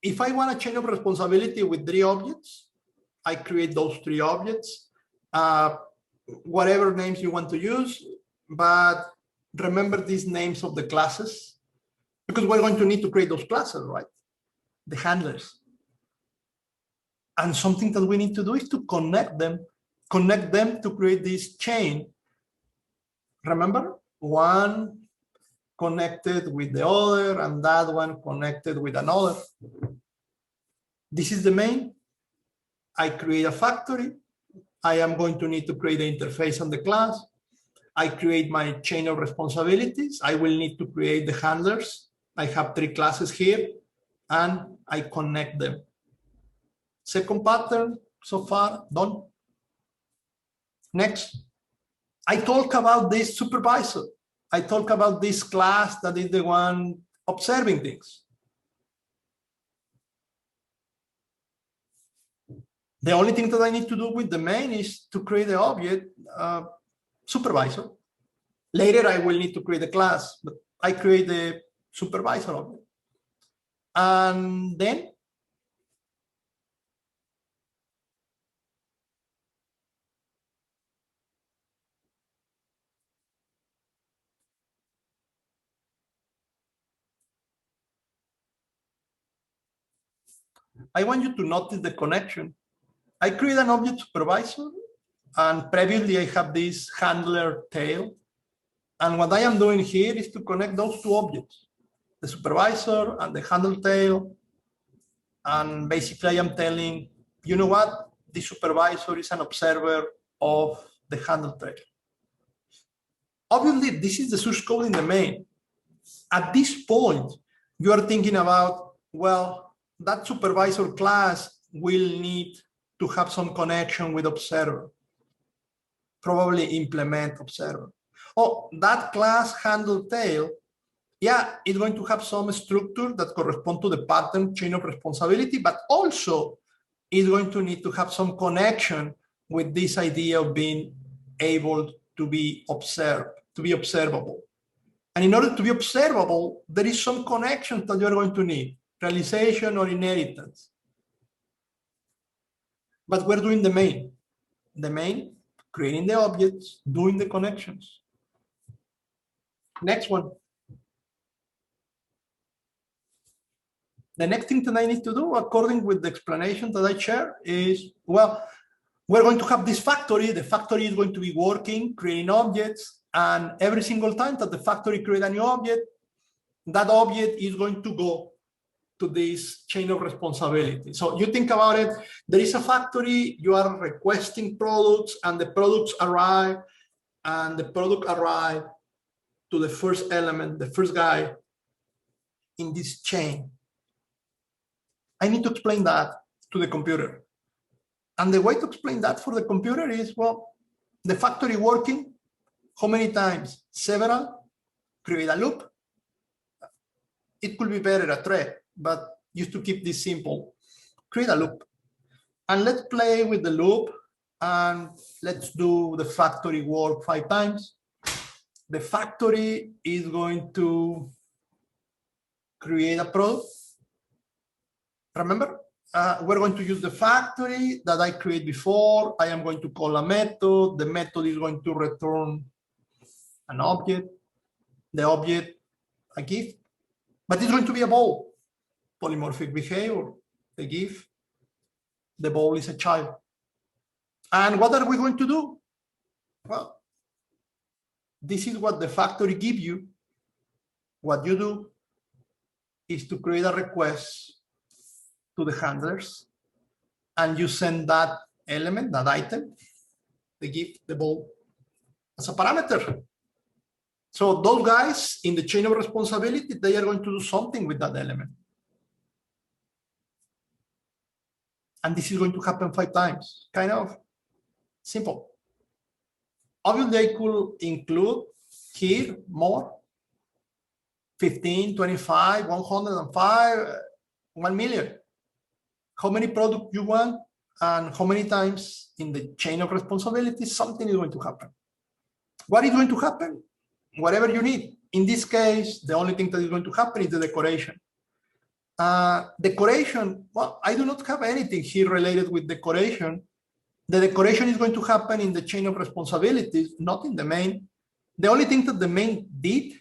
If I want a chain of responsibility with 3 objects, I create those 3 objects, whatever names you want to use, but remember these names of the classes, because we're going to need to create those classes, right? The handlers. And something that we need to do is to connect them to create this chain. Remember, one connected with the other and that one connected with another. This is the main. I create a factory. I am going to need to create the interface on the class. I create my chain of responsibilities. I will need to create the handlers. I have 3 classes here and I connect them. Second pattern so far done. Next, I talk about this supervisor. I talk about this class that is the one observing things. The only thing that I need to do with the main is to create the object supervisor. Later, I will need to create a class, but I create the supervisor object. And then I want you to notice the connection. I create an object supervisor, and previously I have this handler tail. And what I am doing here is to connect those 2 objects, the supervisor and the handle tail. And basically I am telling, you know what? The supervisor is an observer of the handle tail. Obviously, this is the source code in the main. At this point, you are thinking about, well, that supervisor class will need to have some connection with observer, probably implement observer. Oh, that class handle tail, yeah, it's going to have some structure that correspond to the pattern chain of responsibility, but also it's going to need to have some connection with this idea of being able to be observed, to be observable. And in order to be observable, there is some connection that you're going to need, realization or inheritance. But we're doing the main. The main, creating the objects, doing the connections. Next one. The next thing that I need to do, according with the explanation that I share, is, well, we're going to have this factory. The factory is going to be working, creating objects, and every single time that the factory creates a new object, that object is going to go to this chain of responsibility. So you think about it, there is a factory, you are requesting products, and the products arrive, and the product arrive to the first element, the first guy in this chain. I need to explain that to the computer. And the way to explain that for the computer is, well, the factory working, how many times? Several, create a loop. It could be better a thread, but just to keep this simple, create a loop. And let's play with the loop and let's do the factory work 5 times. The factory is going to create a product. Remember, we're going to use the factory that I created before. I am going to call a method. The method is going to return an object. The object, a gift. But it's going to be a ball. Polymorphic behavior, the gift. The ball is a child. And what are we going to do? Well, This is what the factory gives you. What you do is to create a request to the handlers, and you send that element, that item, the gift, the ball, as a parameter. So those guys in the chain of responsibility, they are going to do something with that element. And this is going to happen 5 times, kind of simple. Obviously, I could include here more, 15, 25, 105, 1 million. How many products you want and how many times in the chain of responsibility something is going to happen. What is going to happen? Whatever you need. In this case, the only thing that is going to happen is the decoration. Decoration, well, I do not have anything here related with decoration. The decoration is going to happen in the chain of responsibilities, not in the main. The only thing that the main did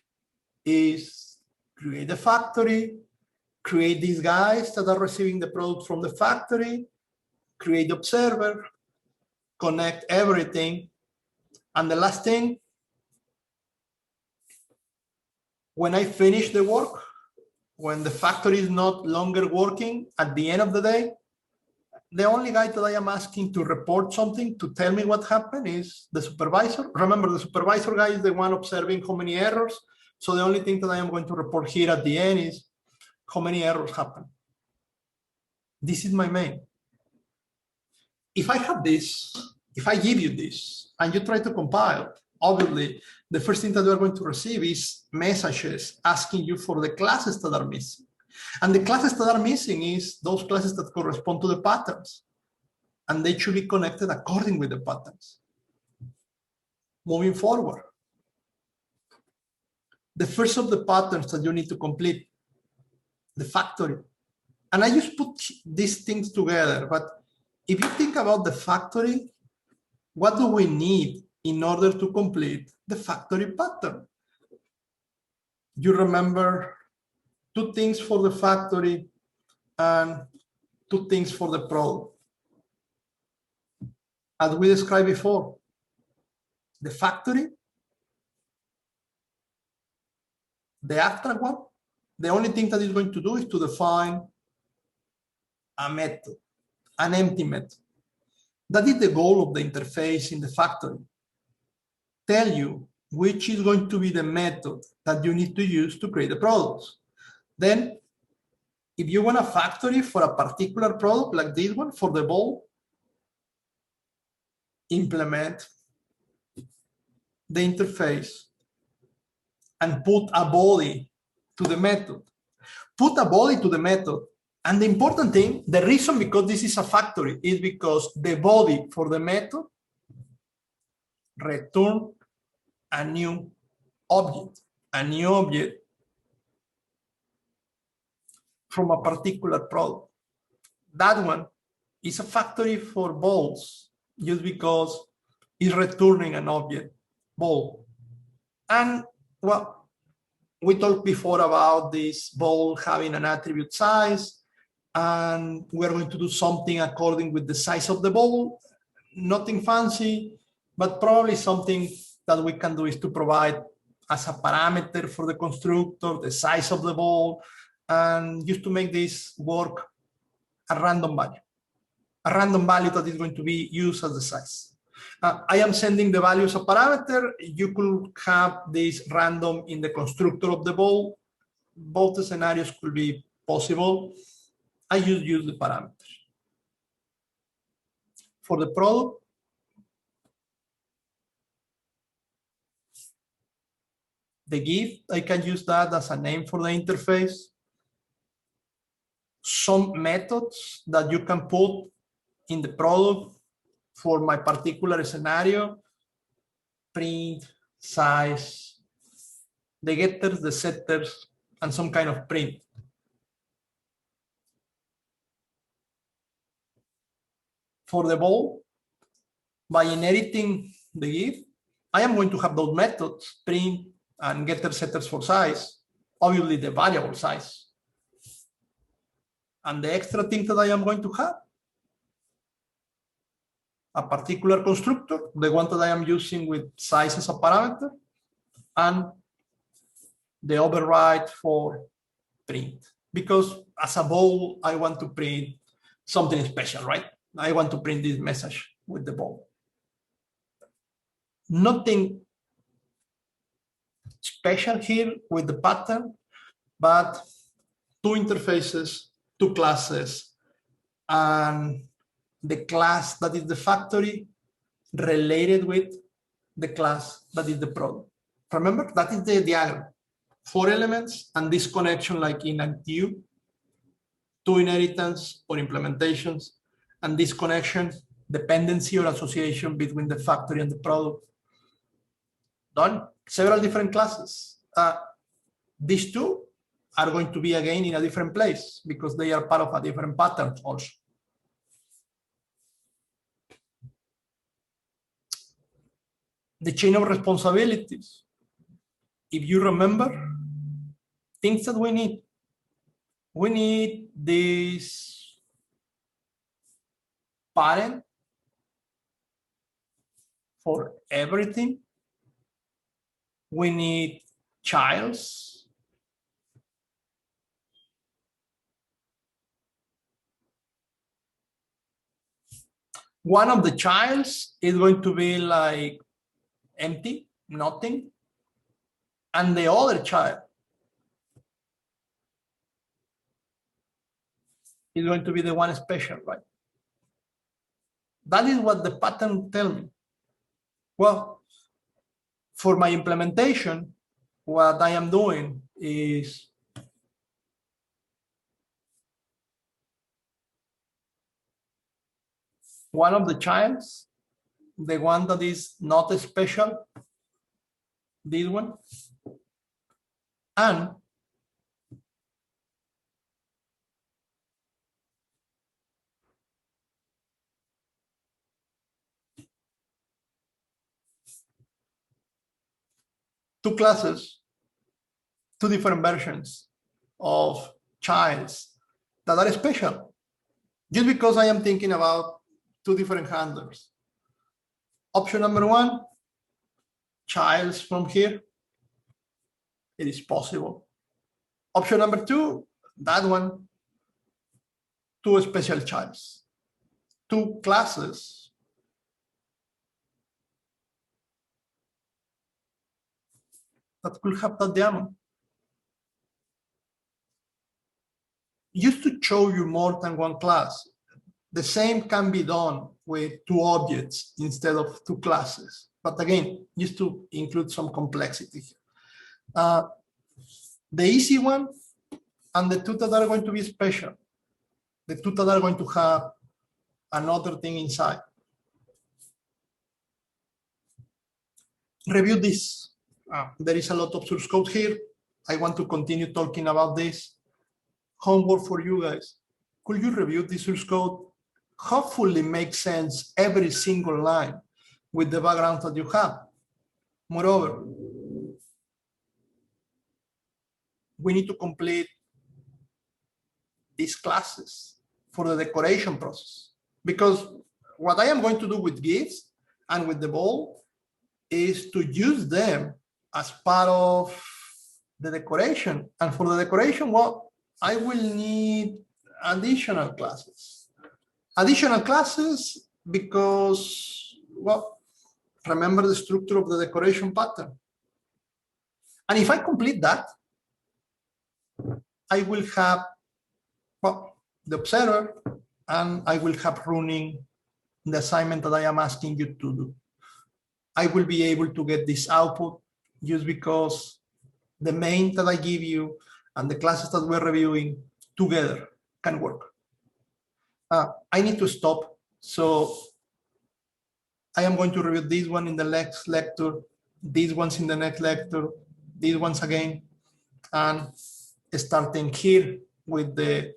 is create the factory, create these guys that are receiving the product from the factory, create the observer, connect everything. And the last thing, when I finish the work, when the factory is not longer working, at the end of the day, the only guy that I am asking to report something, to tell me what happened, is the supervisor. Remember, the supervisor guy is the one observing how many errors. So the only thing that I am going to report here at the end is how many errors happen. This is my main. If I have this, if I give you this, and you try to compile, obviously, the first thing that you are going to receive is messages asking you for the classes that are missing. And the classes that are missing is those classes that correspond to the patterns. And they should be connected according with the patterns. Moving forward. The first of the patterns that you need to complete, the factory. And I just put these things together, but if you think about the factory, what do we need in order to complete the factory pattern? You remember 2 things for the factory and 2 things for the product. As we described before, the factory, the abstract one, the only thing that it's going to do is to define a method, an empty method. That is the goal of the interface in the factory. Tell you which is going to be the method that you need to use to create the products. Then, if you want a factory for a particular product like this one, for the ball, implement the interface and put a body to the method. Put a body to the method. And the important thing, the reason because this is a factory is because the body for the method return a new object from a particular product. That one is a factory for balls just because it's returning an object, ball. And well, we talked before about this ball having an attribute size, and we're going to do something according with the size of the ball. Nothing fancy, but probably something that we can do is to provide as a parameter for the constructor, the size of the ball, and just to make this work a random value that is going to be used as the size. I am sending the value as a parameter. You could have this random in the constructor of the ball. Both the scenarios could be possible. I just use the parameters. For the product, the gift, I can use that as a name for the interface. Some methods that you can put in the product for my particular scenario, print, size, the getters, the setters, and some kind of print. For the ball, by inheriting the gift, I am going to have those methods, print and getter setters for size, obviously the variable size. And the extra thing that I am going to have, a particular constructor, the one that I am using with size as a parameter, and the override for print. Because as a bold, I want to print something special, right? I want to print this message with the bold. Nothing special here with the pattern, but two interfaces, two classes, and the class that is the factory related with the class that is the product. Remember, that is the diagram. 4 elements and this connection like in a queue, 2 inheritance or implementations, and this connection, dependency or association between the factory and the product. Done. Several different classes. These two are going to be again in a different place because they are part of a different pattern also. The chain of responsibilities. If you remember, things that we need this parent for everything. We need childs. One of the childs is going to be like empty, nothing. And the other child is going to be the one special, right? That is what the pattern tells me. Well, for my implementation, what I am doing is one of the childs, the one that is not special, this one, and two classes, two different versions of childs that are special, just because I am thinking about two different handlers. Option number 1, childs from here. It is possible. Option number 2, that one, two special childs, two classes. That could have that diamond. Just to show you more than one class, the same can be done with 2 objects instead of 2 classes. But again, just to include some complexity here. The easy one and the 2 that are going to be special, the 2 that are going to have another thing inside. Review this. There is a lot of source code here. I want to continue talking about this. Homework for you guys. Could you review this source code? Hopefully make sense every single line with the background that you have. Moreover, we need to complete these classes for the decoration process, because what I am going to do with gifts and with the ball is to use them as part of the decoration. And for the decoration, well, I will need additional classes. Additional classes because, well, remember the structure of the decoration pattern. And if I complete that, I will have, well, the observer, and I will have running the assignment that I am asking you to do. I will be able to get this output just because the main that I give you and the classes that we're reviewing together can work. I need to stop. So I am going to review this one in the next lecture, these ones in the next lecture, these ones again, and starting here with the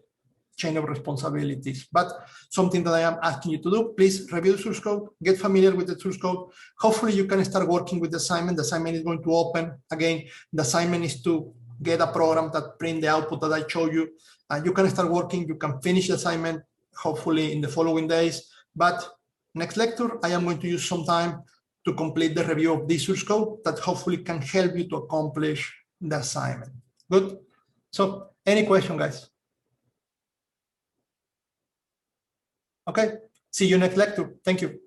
chain of responsibilities. But something that I am asking you to do, please review the source code, get familiar with the source code. Hopefully you can start working with the assignment. The assignment is going to open. Again, the assignment is to get a program that print the output that I showed you. You can start working, you can finish the assignment, hopefully in the following days. But next lecture, I am going to use some time to complete the review of this source code that hopefully can help you to accomplish the assignment. Good? So any question, guys? Okay, see you next lecture. Thank you.